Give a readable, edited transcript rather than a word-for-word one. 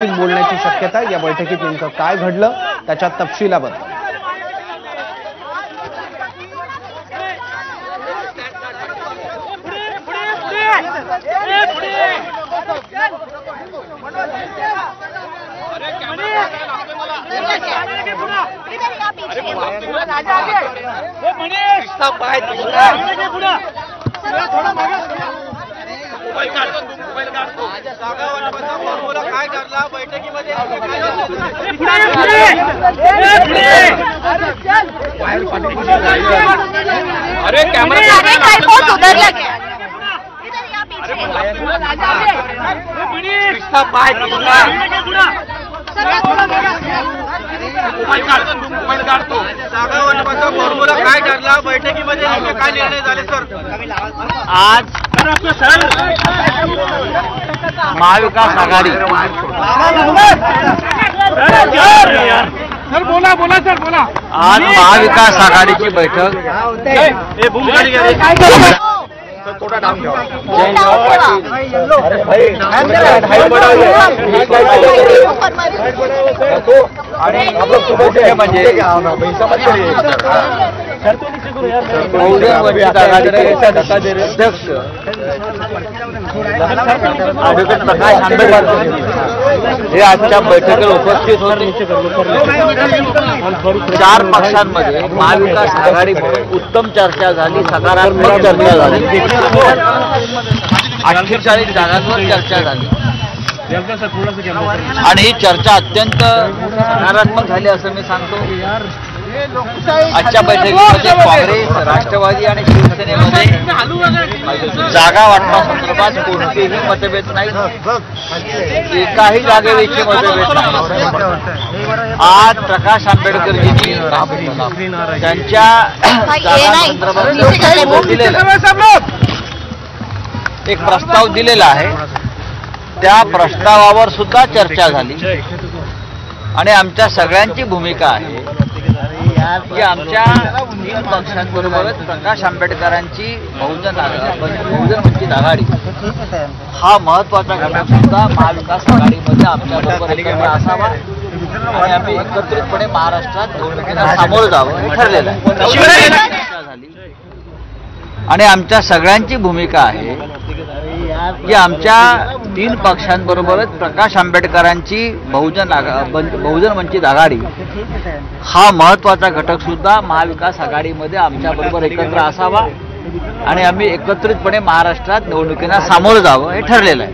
बोलण्याची शक्यता या बैठकीत नेमकं काय घडलं त्याच्या तपशिलाबद्दल अरे कैमरा उधर फॉर्म्युला काय ठरला बैठकीमध्ये काय निर्णय झाले सर? आज महाविकास आघाडी सर बोला सर बोला। आज महाविकास आघाडीची बैठक थोड़ा नाम घ्या म्हणजे बहुजन वंचित आघाडीचे अध्यक्ष ॲडव्होकेट प्रकाश आंबेडकर हे आजच्या बैठकीला उपस्थित होते। 4 पक्षांमध्ये महाविकास आघाडी उत्तम चर्चा झाली, सकारात्मक चर्चा झाली, 48 जागांवर चर्चा झाली आणि ही चर्चा अत्यंत सकारात्मक झाली असं मी सांगतो। आजच्या बैठकीमध्ये काँग्रेस, राष्ट्रवादी आणि शिवसेनेमध्ये जागा वाटपासंदर्भात कोणतेही मतभेद नाही, एकाही जागेविषयी मतभेद नाही। आज प्रकाश आंबेडकरजींनी त्यांच्या जागांसंदर्भात एक प्रस्ताव दिलेला आहे, त्या प्रस्तावावर सुद्धा चर्चा झाली आणि आमच्या सगळ्यांची भूमिका आहे की आमच्या 3 पक्षांबरोबरच प्रकाश आंबेडकरांची बहुजन वंचित आघाडी हा महत्वाचा घटक सुद्धा महाविकास आघाडीमध्ये आमच्याबरोबर एकत्र असावा आणि आम्ही एकत्रितपणे महाराष्ट्रात निवडणुकीला सामोरं जावं हे ठरलेलं आहे। आणि आमच्या सगळ्यांची भूमिका आहे की आमच्या 3 पक्षांबरोबरच प्रकाश आंबेडकरांची बहुजन वंचित आघाडी हा महत्वाचा घटक सुद्धा महाविकास आघाडीमध्ये आमच्याबरोबर एकत्र असावा आणि आम्ही एकत्रितपणे महाराष्ट्रात निवडणुकीला सामोरं जावं हे ठरलेलं आहे।